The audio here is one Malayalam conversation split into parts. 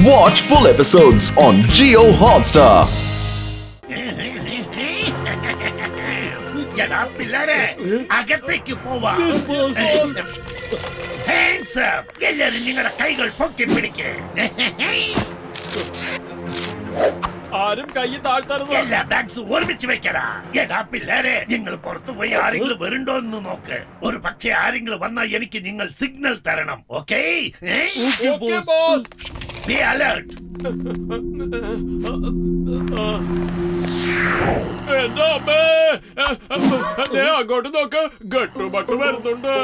Watch full episodes on Jio Hotstar. പിള്ളേരെ അകത്തേക്ക് പോവാ. Hands up. എല്ലാരും നിങ്ങളുടെ കൈകൾ പൊക്കി പിടിക്ക്. ആരും കൈ താഴ്ത്തരുത്. എല്ലാ ബാഗ്സും ഒരുമിച്ച് വെക്കടാ. എടാ പിള്ളേരെ, നിങ്ങൾ പുറത്തു പോയി ആരെങ്കിലും വരുന്നുണ്ടോ എന്ന് നോക്ക്. ഒരു പക്ഷേ ആരെങ്കിലും വന്നാൽ എനിക്ക് നിങ്ങൾ സിഗ്നൽ തരണം. Okay? Okay boss. Be alert. എന്റെ അമ്മേ, ദേ അങ്ങോട്ട് നോക്ക്, ഗട്ടുപട്ട് വരുന്നുണ്ട്.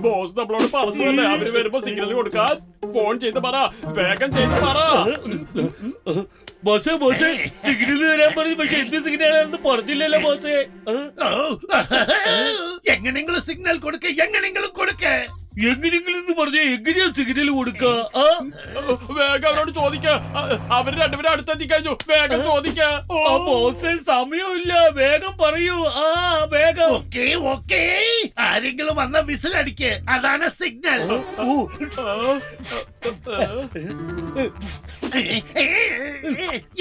ബോസ് നമ്മളോട് പറഞ്ഞതല്ലേ അവര് വരുമ്പോ സിഗ്നൽ കൊടുക്കാൻ. ഫോൺ ചെയ്ത് പറ, വേഗം ചെയ്ത് പറ. ബോസേ ബോസേ സിഗ്നൽ തരാൻ പറഞ്ഞു, പക്ഷെ എന്ത് സിഗ്നലാണെന്ന് പറഞ്ഞില്ലല്ലോ ബോസേ. എങ്ങനെങ്കിലും സിഗ്നൽ കൊടുക്ക, എങ്ങനെങ്കിലും കൊടുക്ക. എങ്ങനെയെങ്കിലും പറഞ്ഞ എങ്ങനെയാ സിഗ്നൽ കൊടുക്ക? വേഗം അവരോട് ചോദിക്ക. അവര് രണ്ടുപേരും അടുത്തെത്തി കഴിഞ്ഞു. വേഗം ചോദിക്ക. ബോസേ സമയമില്ല, വേഗം പറയൂ. വേഗം. ഓക്കേ ഓക്കേ, ആരെങ്കിലും വന്ന വിസിലടിക്ക്, അതാണ് സിഗ്നൽ.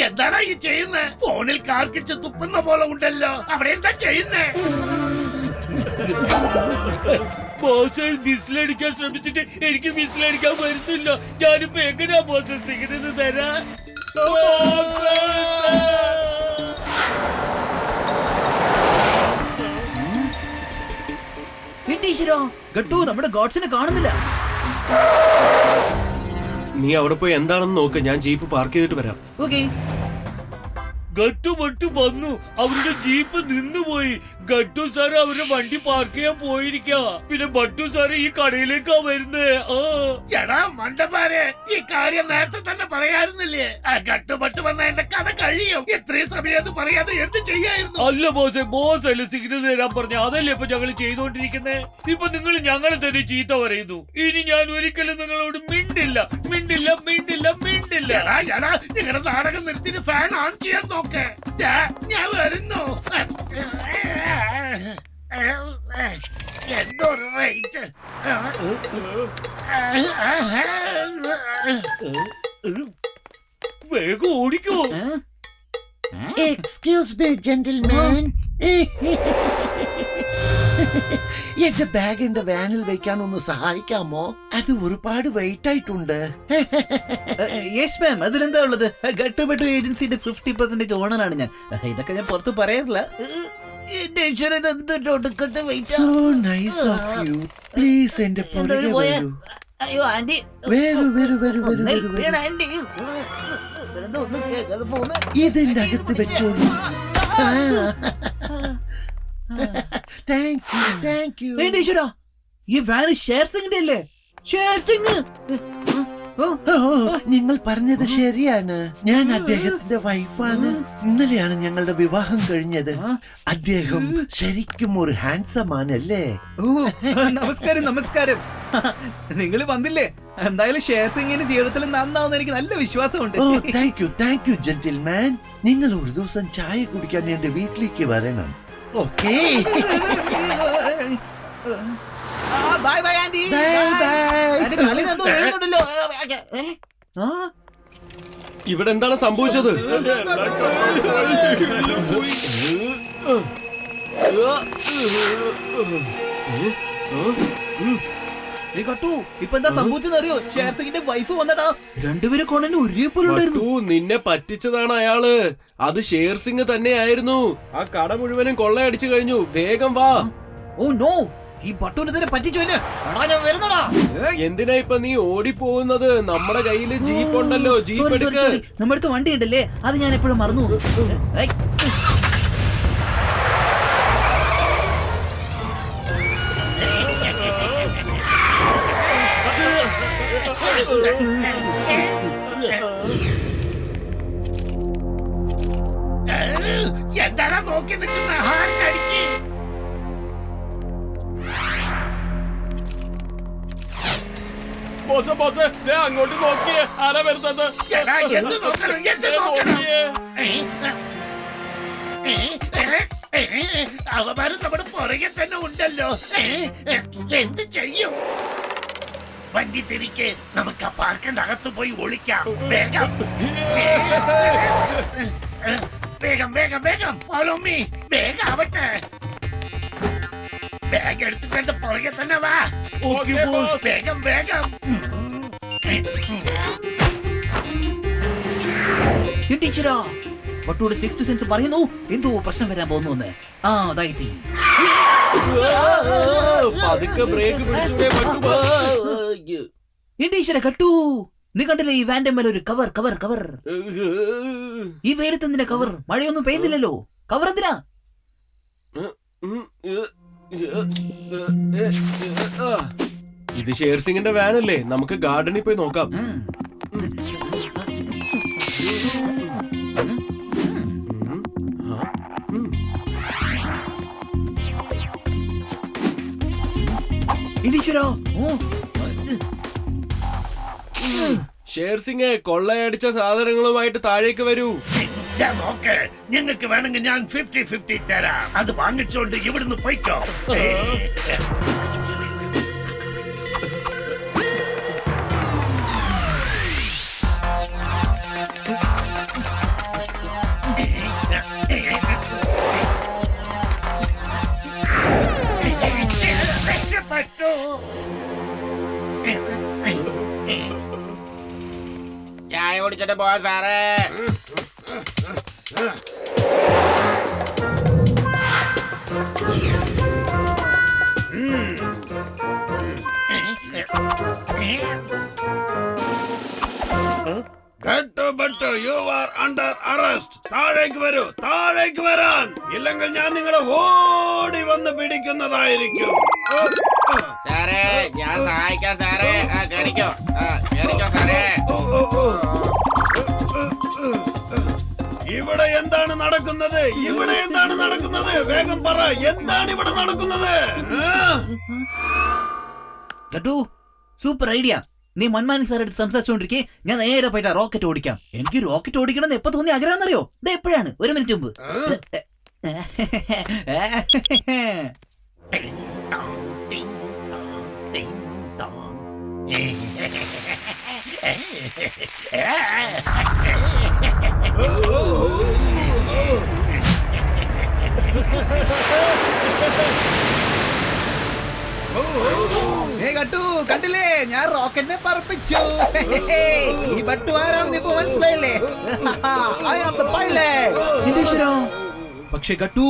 എന്താണ് ഈ ചെയ്യുന്നത്? ഫോണിൽ കാർക്കിച്ച് തുപ്പുന്ന പോലെ ഉണ്ടല്ലോ. അവിടെ എന്താ ചെയ്യുന്നേ? ബോസേ വിസിലടിക്കാൻ ശ്രമിച്ചിട്ട് എനിക്ക് വിസിലടിക്കാൻ വരുന്നില്ല. ഞാനിപ്പോ എങ്ങനെയാ ബോസേ സിഗ്നൽ തരാ? ഗട്ടു നമ്മുടെ ഗോഡ്സിനെ കാണുന്നില്ല. നീ അവിടെ പോയി എന്താണെന്ന് നോക്ക്, ഞാൻ ജീപ്പ് പാർക്ക് ചെയ്തിട്ട് വരാം. ഓക്കേ. ഗട്ടു മട്ടു വന്നു, അവരുടെ ജീപ്പ് നിന്നുപോയി. ഗട്ടു സാറ് അവരുടെ വണ്ടി പാർക്ക് ചെയ്യാൻ പോയിരിക്കാ. പിന്നെ ബട്ടു സാറ് ഈ കടയിലേക്കാ വരുന്നേ. എടാ മണ്ടന്മാരെ, ഈ കാര്യം നേരത്തെ തന്നെ പറയാറുന്നില്ലേ? കട്ടുപട്ട് വന്ന എന്റെ കഥ കഴിയും. ഇത്രയും സമയം അത് പറയാതെ എന്ത് ചെയ്യായിരുന്നു? അല്ല ബോസേ, ബോസ് അല്ലേ സിഗ്നൽ തരാൻ പറഞ്ഞു. അതല്ലേ ഇപ്പൊ ഞങ്ങൾ ചെയ്തോണ്ടിരിക്കുന്നേ. ഇപ്പൊ നിങ്ങൾ ഞങ്ങളെ തന്നെ ചീത്ത പറയുന്നു. ഇനി ഞാൻ ഒരിക്കലും നിങ്ങളോട് മിണ്ടില്ല മിണ്ടില്ല മിണ്ടില്ല മിണ്ടില്ല. എടാ എടാ, നിങ്ങളുടെ നാടകം നിർത്തിയിട്ട് ഫാൻ ഓൺ ചെയ്യാൻ നോക്ക്. ഞാൻ വരുന്നു. എന്തൊരു റേറ്റ്. വേഗം ഓടിക്കോ. എക്സ്ക്യൂസ് മീ ജെന്റിൽമാൻ, എന്റെ ബാഗ് എന്റെ വാനിൽ വെക്കാൻ ഒന്ന് സഹായിക്കാമോ? അത് ഒരുപാട് വെയിറ്റ് ആയിട്ടുണ്ട്. യെസ് മാം, അതിലെന്താ ഉള്ളത്? ഗട്ടുപെട്ടു ഏജൻസിയുടെ 50% ഓണറാണ് ഞാൻ. ഇതൊക്കെ ഞാൻ പുറത്ത് പറയാറില്ല. എന്റെ ഈശ്വരൻ, ഇതെന്തൊരു ഒടുക്കത്തെ wait. So nice of you. Please എന്റെ പുറകെ വരൂ. അയ്യോ ആന്റി, വരൂ വരൂ വരൂ വരൂ വരൂ വരൂ. ആന്റി ഒന്നും കേൾക്കാതെ പോന്ന്. ഇതിന്റെ അകത്ത് വെച്ചോളൂ. Thank you thank you. എന്റെ ഈശ്വര, ഈ വാന് ഷെയർ സിംഗിന്റെ അല്ലേ? ഷെയർ സിംഗ്. നിങ്ങൾ പറഞ്ഞത് ശരിയാണ്. ഞാൻ അദ്ദേഹത്തിന്റെ വൈഫാണ്. ഇന്നലെയാണ് ഞങ്ങളുടെ വിവാഹം കഴിഞ്ഞത്. അദ്ദേഹം ശരിക്കും ഒരു ഹാൻസം ആണല്ലേ? നമസ്കാരം നമസ്കാരം. നിങ്ങൾ വന്നില്ലേ? എന്തായാലും ഷെയർ സിംഗിന്റെ ജീവിതത്തിൽ നന്നാവുന്ന എനിക്ക് നല്ല വിശ്വാസമുണ്ട്. Thank you gentleman. നിങ്ങൾ ഒരു ദിവസം ചായ കുടിക്കാൻ എന്റെ വീട്ടിലേക്ക് വരണം. ഓക്കേ. Bye bye anti. ഇവിടെ എന്താണ് സംഭവിച്ചത്? ഇപ്പൊ എന്താ സംഭവിച്ചെന്ന് അറിയോ? ഷെയർ സിംഗിന്റെ വൈഫ് വന്നടാ. രണ്ടുപേരെ കൊണ്ടു ഒരേപോലുണ്ടായിരുന്നു. നിന്നെ പറ്റിച്ചതാണ് അയാള്. അത് ഷേർ സിംഗ് തന്നെയായിരുന്നു. ആ കട മുഴുവനും കൊള്ളയടിച്ചു കഴിഞ്ഞു. വേഗം വാ. ഓ നോ, ഈ ബട്ടൂനെ പറ്റിച്ചോല്ലേ? എന്തിനാ ഇപ്പൊ നീ ഓടിപ്പോകുന്നത്? നമ്മുടെ കയ്യില് ജീപ്പ് ഉണ്ടല്ലോ, ജീപ്പ് എടുക്ക്. നമ്മുടെ അടുത്ത് വണ്ടി ഉണ്ടല്ലേ, അത് ഞാൻ എപ്പോഴും മറന്നു. എന്താടാ നോക്കി നിൽക്കുന്ന? ഹാർട്ടടിക്ക്. ബോസ് ബോസ്, ദേ അങ്ങോട്ട് നോക്കിയേ, ആരാ വരുന്നത്? എടാ, എന്ത് നോക്കണം, എന്ത് നോക്കണം? അവന്മാര് നമ്മുടെ പുറകെ തന്നെ ഉണ്ടല്ലോ. എന്ത് ചെയ്യും? വണ്ടി തിരിക്ക്, നമുക്ക് ആ പാർക്കിന്റെ അകത്ത് പോയി ഒളിക്കാം. വേഗം വേഗം വേഗം വേഗം ഫോളോ മീ. വേഗം ആവട്ടെ. ബാഗ് എടുത്തിട്ട് പുറകെ തന്നെ വാ. Okay, boss. വേഗം വേഗം. ടീച്ചറാ, ബട്ടുവിടെ സിക്സ്ത് സെൻസ് പറയുന്നു എന്തോ പ്രശ്നം വരാൻ പോകുന്നു. ആ അതായി പതുക്കെ ബ്രേക്ക് പിടിച്ചൂടെ പട്ടു? ടീച്ചറെ കട്ടു, നീ കണ്ടില്ലേ ഈ വാന്റെ മേലെ ഒരു കവർ കവർ കവർ? ഈ വെയിലത്തെന്തിനാ കവർ? മഴയൊന്നും പെയ്യുന്നില്ലല്ലോ, കവർ എന്തിനാ? ഇത് ഷേർസിംഗിന്റെ വാനല്ലേ, നമുക്ക് ഗാർഡനിൽ പോയി നോക്കാം. ഷേർസിംഗ്, കൊള്ളയടിച്ച സാധനങ്ങളുമായിട്ട് താഴേക്ക് വരൂ. നോക്ക്, നിങ്ങൾക്ക് വേണമെങ്കിൽ ഞാൻ 50-50 തരാം. അത് വാങ്ങിച്ചോണ്ട് ഇവിടുന്ന് പോയിക്കോ. രക്ഷപ്പെട്ടു. ചായ കുടിച്ചിട്ട് പോവാ സാറേ. You are under arrest. താഴേക്ക് വരൂ, താഴേക്ക് വരാൻ. ഇല്ലെങ്കിൽ ഞാൻ നിങ്ങളെ ഓടി വന്ന് പിടിക്കുന്നതായിരിക്കും. സാറേ ഞാൻ സഹായിക്കാം സാറേ. കേറിക്കോ, കേറിക്കോ സാറേ. ഇവിടെ എന്താണ് നടക്കുന്നത്? ഇവിടെ എന്താണ് നടക്കുന്നത്? വേഗം പറ, എന്താണ് ഇവിടെ നടക്കുന്നത്? Super idea. നീ മന്മാനി സാർ എടുത്ത് സംസാരിച്ചോണ്ടിരിക്കെ ഞാൻ നേരെ പോയിട്ട് റോക്കറ്റ് ഓടിക്കാം. എനിക്ക് റോക്കറ്റ് ഓടിക്കണം എന്ന് എപ്പോ തോന്നി ആഗ്രഹം എന്നറിയോ? ഇത് എപ്പോഴാണ്? 1 മിനിറ്റ് മുമ്പ്. കണ്ടില്ലേ, ഞാൻ റോക്കറ്റിനെ പറപ്പിച്ചു. ഈ ബട്ടു ആരാണെന്ന് ഇപ്പൊ മനസ്സിലായില്ലേ? പക്ഷെ ഗട്ടു,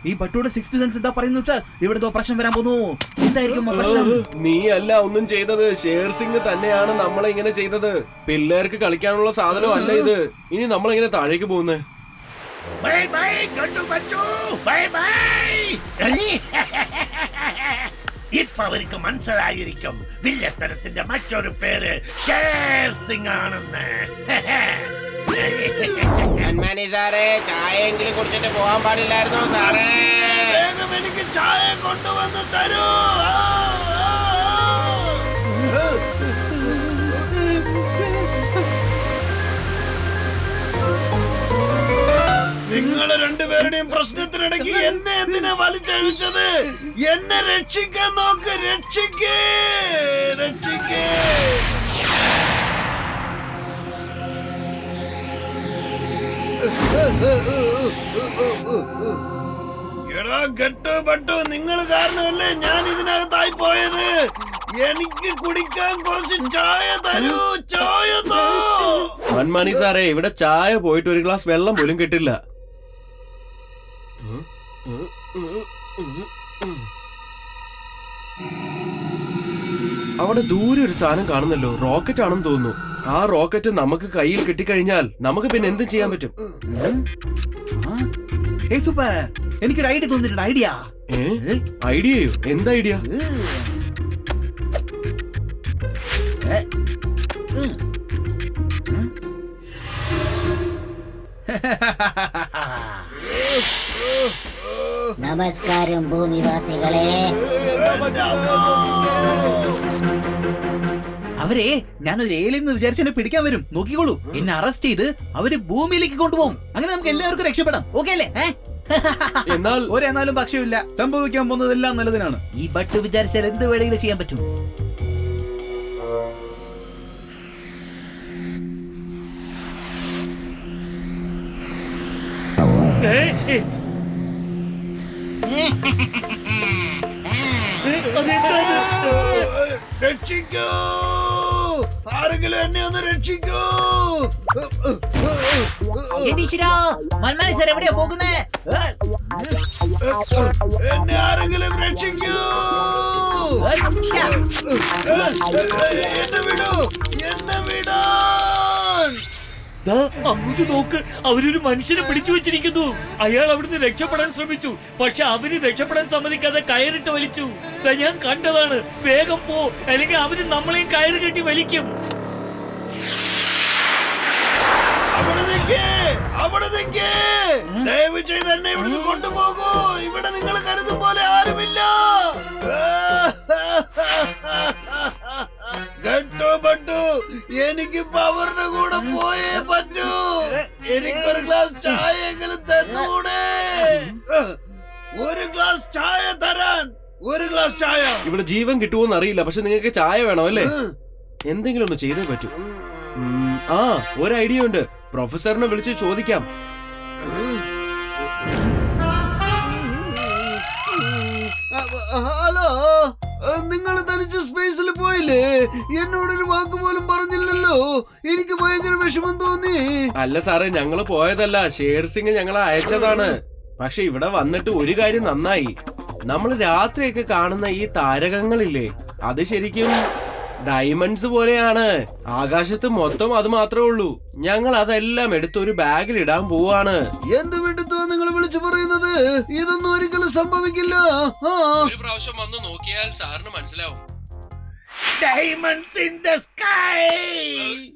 ഈ ബട്ടുയുടെ 6th സെൻസ് എന്താ പറയുന്ന വെച്ചാൽ ഇവിടെ പ്രശ്നം വരാൻ പോകുന്നു. എന്തായിരിക്കും പ്രശ്നം? നീ അല്ല ഒന്നും ചെയ്തത്, ഷേർസിംഗ് തന്നെയാണ് നമ്മളെ ഇങ്ങനെ ചെയ്തത്. പിള്ളേർക്ക് കളിക്കാനുള്ള സാധനം അല്ല ഇത്. ഇനി നമ്മളെങ്ങനെ താഴേക്ക് പോകുന്നേ? ബൈ ബൈ കണ്ടു പറ്റൂ. Bye bye. ഇപ്പൊ അവർക്ക് മനസ്സിലായിരിക്കും വില്ലത്തരത്തിന്റെ മറ്റൊരു പേര് ഷേർസിംഗ് ആണെന്ന്. മന്മാനി സാറേ, ചായയെങ്കിലും കുടിച്ചിട്ട് പോകാൻ പാടില്ലായിരുന്നോ സാറേ? വേഗം എനിക്ക് ചായ കൊണ്ടുവന്ന് തരൂ. നിങ്ങളെ രണ്ടുപേരുടെയും പ്രശ്നത്തിനിടയ്ക്ക് എന്നെ എന്തിനാ വലിച്ചഴിച്ചത്? എന്നെ രക്ഷിക്കാൻ നോക്ക്. രക്ഷിക്കേ, രക്ഷിക്കേ. എടാ ഗട്ടു ബട്ടു, നിങ്ങൾ കാരണമല്ലേ ഞാൻ ഇതിനകത്തായി പോയത്. എനിക്ക് കുടിക്കാൻ കുറച്ച് ചായ തരൂ. ചായ തോ. മന്മാനി സാറേ, ഇവിടെ ചായ പോയിട്ട് ഒരു ഗ്ലാസ് വെള്ളം പോലും കിട്ടില്ല. അവിടെ ദൂരെ ഒരു സാധനം കാണുന്നല്ലോ, റോക്കറ്റ് ആണെന്ന് തോന്നുന്നു. ആ റോക്കറ്റ് നമുക്ക് കയ്യിൽ കിട്ടിക്കഴിഞ്ഞാൽ നമുക്ക് പിന്നെ എന്തും ചെയ്യാൻ പറ്റും. സൂപ്പർ, എനിക്കൊരു ഐഡിയ തോന്നിയിട്ടുണ്ട്. ഐഡിയ? ഐഡിയയോ? എന്താ ഐഡിയ? നമസ്കാരം ഭൂമിവാസികളെ. അവരെ ഞാനൊരു ഏലിയൻ വിചാരിച്ച് എന്നെ പിടിക്കാൻ വരും. നോക്കിക്കോളൂ, എന്നെ അറസ്റ്റ് ചെയ്ത് അവര് ഭൂമിയിലേക്ക് കൊണ്ടുപോകും. അങ്ങനെ നമുക്ക് എല്ലാവർക്കും രക്ഷപ്പെടാം. ഓക്കെ അല്ലേ? എന്നാൽ ഒരെന്നാലും പക്ഷമില്ല, സംഭവിക്കാൻ പോകുന്നതെല്ലാം നല്ലതിനാണ്. ഈ ബട്ട് വിചാരിച്ചാൽ എന്ത് വേണമെങ്കിലും ചെയ്യാൻ പറ്റും. രക്ഷിക്കൂ, ആരെങ്കിലും എന്നെ ഒന്ന് രക്ഷിക്കൂ. എവിടെയാ പോകുന്നേ? എന്നെ ആരെങ്കിലും രക്ഷിക്കൂ. എന്നെ വിടൂ, എന്നെ വിടാൻ. ദാ അങ്ങോട്ട് നോക്ക്, അവരൊരു മനുഷ്യനെ പിടിച്ചു വെച്ചിരിക്കുന്നു. അയാൾ അവിടുന്ന് രക്ഷപ്പെടാൻ ശ്രമിച്ചു, പക്ഷെ അവര് രക്ഷപ്പെടാൻ സമ്മതിക്കാതെ കയറിട്ട് വലിച്ചു. ദാ ഞാൻ കണ്ടതാണ്. വേഗം പോ, അല്ലെങ്കിൽ അവര് നമ്മളെയും കയറ് കെട്ടി വലിക്കും. അവിടെ നിൽക്കേ, അവിടെ നിൽക്കേ. ദയവ് ചെയ്ത് എന്നെ ഇവിടുന്ന് കൊണ്ടുപോകൂ. ഇവിടെ നിങ്ങൾ കരുതും പോലെ ആരുമില്ല. ഗട്ടുപട്ടു, എനിക്കിപ്പോ അവരുടെ കൂടെ പോയേ പറ്റൂ. എനിക്കൊരു ഗ്ലാസ് ചായയെങ്കിലും തന്നൂടെ. ഒരു ഗ്ലാസ് ചായ തരാൻ, ഒരു ഗ്ലാസ് ചായ. ഇവിടെ ജീവൻ കിട്ടുമോന്ന് അറിയില്ല, പക്ഷെ നിങ്ങൾക്ക് ചായ വേണം അല്ലേ? എന്തെങ്കിലും ഒന്ന് ചെയ്തേ പറ്റൂ. ആ, ഒരു ഐഡിയ ഉണ്ട്. പ്രൊഫസറിനെ വിളിച്ച് ചോദിക്കാം. ഹലോ, നിങ്ങൾ തനിച്ച് സ്പേസിൽ പോയില്ലേ? എന്നോടൊരു വാക്ക് പോലും പറഞ്ഞില്ലല്ലോ. എനിക്ക് ഭയങ്കര വിഷമം തോന്നി. അല്ല സാറേ, ഞങ്ങള് പോയതല്ല, ഷേർ സിംഗ് ഞങ്ങളെ അയച്ചതാണ്. പക്ഷെ ഇവിടെ വന്നിട്ട് ഒരു കാര്യം നന്നായി. നമ്മൾ രാത്രിയൊക്കെ കാണുന്ന ഈ താരകങ്ങളില്ലേ, അത് ശരിക്കും ഡയമണ്ട്സ് പോലെയാണ്. ആകാശത്ത് മൊത്തം അത് മാത്രമേ ഉള്ളൂ. ഞങ്ങൾ അതെല്ലാം എടുത്ത് ഒരു ബാഗിൽ ഇടാൻ പോവാണ്. എന്ത് വിടുത്തോ നിങ്ങൾ വിളിച്ചു പറയുന്നത്? ഇതൊന്നും ഒരിക്കലും സംഭവിക്കില്ല. ഒരു പ്രാവശ്യം വന്ന് നോക്കിയാൽ സാറിന് മനസ്സിലാവും. Diamonds in the sky.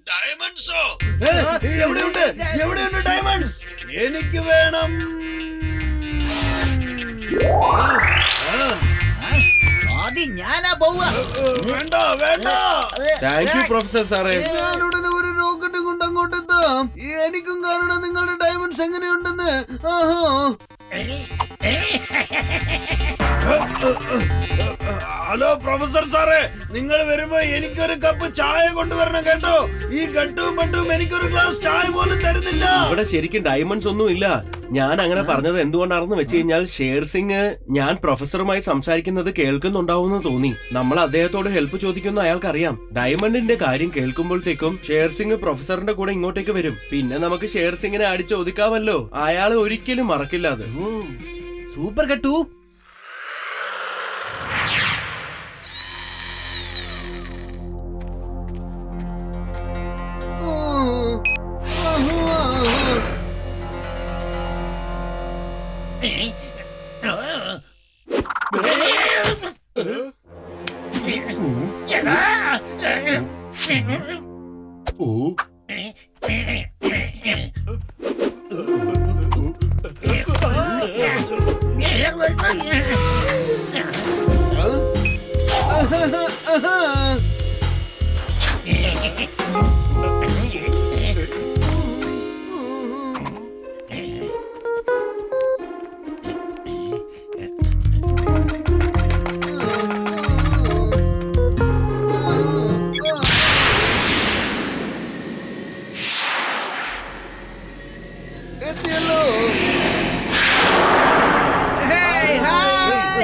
ഡയമണ്ട്സോ? എവിടെയുണ്ട്, എവിടെയുണ്ട് ഡയമണ്ട്സ്? എനിക്ക് വേണം. ഞാനാ പോവാ. വേണ്ട, വേണ്ട. താങ്ക് യു പ്രൊഫസർ സാറേ. ഞാൻ ഉടനെ ഒരു റോക്കറ്റ് കൊണ്ട് അങ്ങോട്ട് എത്താം. എനിക്കും കാണണം നിങ്ങളുടെ ഡയമണ്ട്സ് എങ്ങനെയുണ്ടെന്ന്. ഹലോ പ്രൊഫസർ സാറേ, നിങ്ങൾ വരുമ്പോ എനിക്കൊരു കപ്പ് ചായ കൊണ്ടുവരണം കേട്ടോ. ഈ ഗട്ടും പട്ടും എനിക്കൊരു ഗ്ലാസ് ചായ പോലും തരുന്നില്ല. ഇവിടെ ശരിക്കും ഡയമണ്ട്സ് ഒന്നും ഇല്ല. ഞാൻ അങ്ങനെ പറഞ്ഞത് എന്തുകൊണ്ടാണെന്ന് വെച്ച് കഴിഞ്ഞാൽ ഷേർ സിംഗ് ഞാൻ പ്രൊഫസറുമായി സംസാരിക്കുന്നത് കേൾക്കുന്നുണ്ടാവുമെന്ന് തോന്നി. നമ്മൾ അദ്ദേഹത്തോട് ഹെൽപ്പ് ചോദിക്കുന്ന അയാൾക്കറിയാം. ഡയമണ്ടിന്റെ കാര്യം കേൾക്കുമ്പോഴത്തേക്കും ഷേർ സിംഗ് പ്രൊഫസറിന്റെ കൂടെ ഇങ്ങോട്ടേക്ക് വരും. പിന്നെ നമുക്ക് ഷേർ സിംഗിനെ അടിച്ചൊതുക്കാമല്ലോ. അയാളെ ഒരിക്കലും മറക്കില്ല അത്. സൂപ്പർ ഗട്ടു.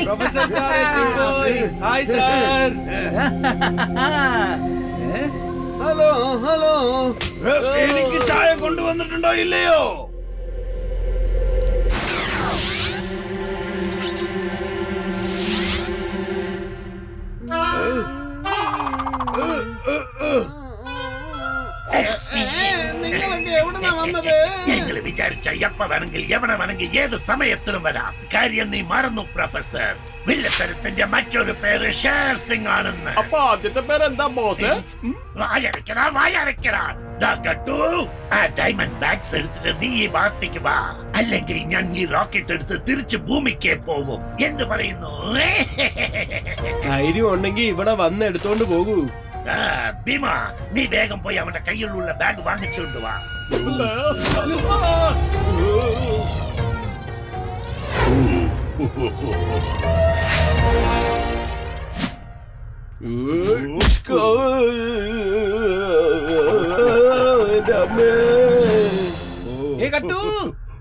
പ്രൊഫസർ സാറേ, ഹായ് സാർ. Hello, hello. എനിക്ക് ചായ കൊണ്ടുവന്നിട്ടുണ്ടോ ഇല്ലയോ? നിങ്ങളൊക്കെ എവിടുന്നാ വന്നത്? ഞങ്ങൾ വിചാരിച്ച എപ്പ വേണമെങ്കിൽ എവിടെ വേണമെങ്കിൽ ഏത് സമയത്തിലും വരാം. കാര്യം നീ മറന്നു പ്രൊഫസർ, വില്ലത്തരത്തിന്റെ മറ്റൊരു പേര് ഷേർ സിംഗ് ആണെന്ന്. അപ്പൊ ആദ്യത്തെ പേരെന്താ ബോസ്? വായടക്കടാ, വായടക്കടാ. ആ ഡയമണ്ട് ബാഗ്സ് എടുത്തിട്ട് നീ ഈ ഭാഗത്തേക്ക് വാ, അല്ലെങ്കിൽ ഞാൻ ഈ റോക്കറ്റ് എടുത്ത് തിരിച്ച് ഭൂമിക്ക് പോവും. എന്ത് പറയുന്നു? ധൈര്യം ഉണ്ടെങ്കിൽ ഇവിടെ വന്ന് എടുത്തോണ്ട് പോകൂ. ഭീമ, നീ വേഗം പോയി അവന്റെ കയ്യിലുള്ള ബാഗ് വാങ്ങിച്ചുകൊണ്ട് വാ.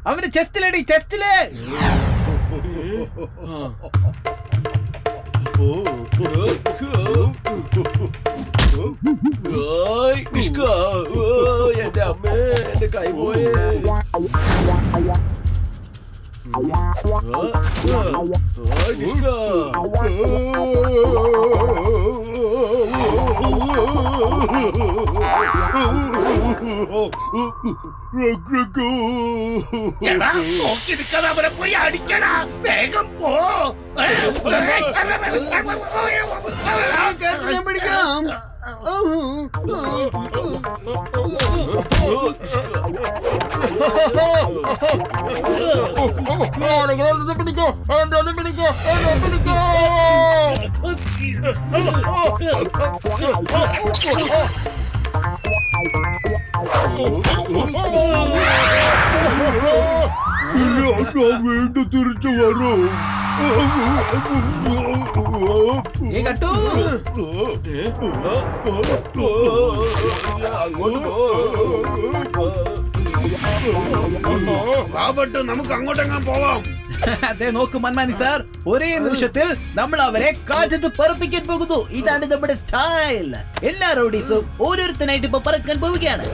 അവന്റെ ചെസ്റ്റിലടി, ചെസ്റ്റില്. എന്റെ അമ്മേ, എന്റെ കൈ പോയേ. എടാ, നോക്കി നിൽക്കാതെ അവരെ പോയി അടിക്കടാ. വേഗം പോ. ഞാൻ പിടിക്കാം. വീണ്ടും തിരിച്ചു വരൂ. നമുക്ക് അങ്ങോട്ടെങ്ങാൻ പോവാം. അതെ, നോക്കൂ മന്മാനി സാർ, ഒരേ നിമിഷത്തിൽ നമ്മൾ അവരെ കാറ്റത്ത് പറപ്പിക്കാൻ പോകുന്നു. ഇതാണ് നമ്മുടെ സ്റ്റൈൽ. എല്ലാ റോഡീസും ഓരോരുത്തനായിട്ട് ഇപ്പൊ പറക്കാൻ പോവുകയാണ്.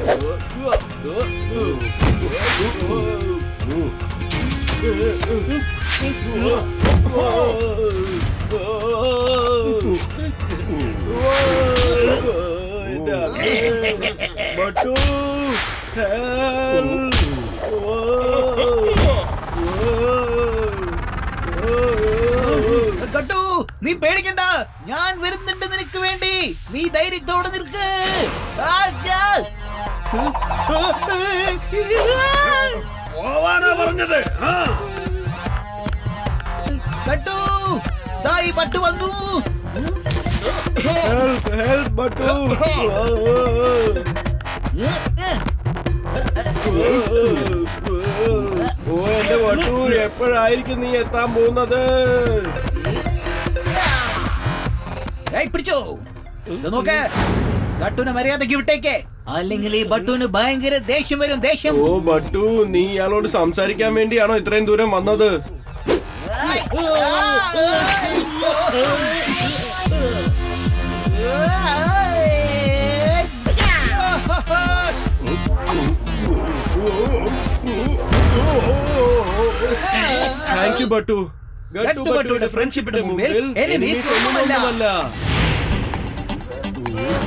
കട്ടു, നീ പേടിക്കണ്ട, ഞാൻ വരുന്നുണ്ട് നിനക്ക് വേണ്ടി. നീ ധൈര്യത്തോടെ നിൽക്ക്. പോവാനാ പറഞ്ഞത്. കട്ടു, ദായി പട്ടു വന്നു. എന്റെ വട്ടു, എപ്പോഴായിരിക്കും നീ എത്താൻ പോകുന്നത്? പിടിച്ചോ, നോക്ക്. കട്ടുനെ മര്യാദക്ക് വിട്ടേക്ക്, അല്ലെങ്കിൽ ഈ ബട്ടുവിന് ഭയങ്കര ദേഷ്യം വരും. ദേഷ്യം. ഓ ബട്ടു, നീ ഇയാളോട് സംസാരിക്കാൻ വേണ്ടിയാണോ ഇത്രയും ദൂരം വന്നത്? Thank you ബട്ടു. ബട്ടുവിന്റെ ഫ്രണ്ട്ഷിപ്പിന്റെ മുമ്പിൽ enemies ഒന്നുമല്ല.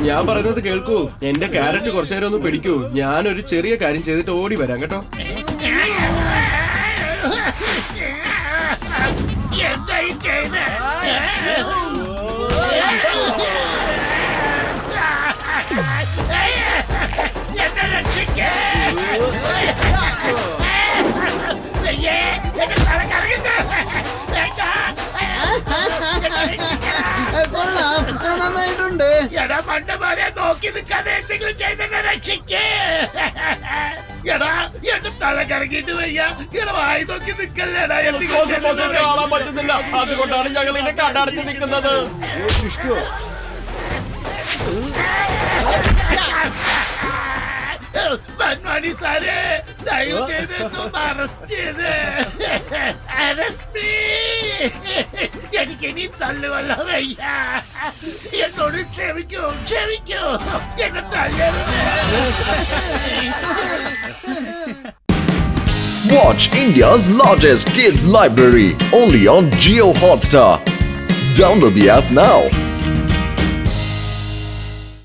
ഞാൻ പറയുന്നത് കേൾക്കൂ. എന്റെ ക്യാരറ്റ് കുറച്ചു നേരം ഒന്ന് പിടിക്കൂ. ഞാനൊരു ചെറിയ കാര്യം ചെയ്തിട്ട് ഓടി വരാം കേട്ടോ. എന്തായി ചെയ്ത്? എന്നെ രക്ഷിക്കേ. എന്റെ തല കറങ്ങുന്നു. നന്നായിട്ടുണ്ട്. എടാ മണ്ടന്മാരെ, നോക്കി നിൽക്കാതെ എന്തെങ്കിലും ചെയ്തെന്നെ രക്ഷിക്കേ. എടാ, എന്റെ തല കറങ്ങിയിട്ട് വയ്യ. എടാ, വായി നോക്കി നിൽക്കല്ലേടാ. കാണാൻ പറ്റുന്നില്ല, അതുകൊണ്ടാണ് ഞങ്ങൾ ഇതിനെ കണ്ടടച്ച് നിൽക്കുന്നത്. മന്മാനി സാറേ, ദയവ് ചെയ്ത് അറസ്റ്റ് ചെയ്ത്. എനിക്കിനി തല്ലുവല്ല വയ്യ. എന്നോട് ക്ഷമിക്കൂ, ക്ഷമിക്കൂ. എന്നെ തല്ലരുത്. Watch India's largest kids library only on Jio Hotstar. Download the app now.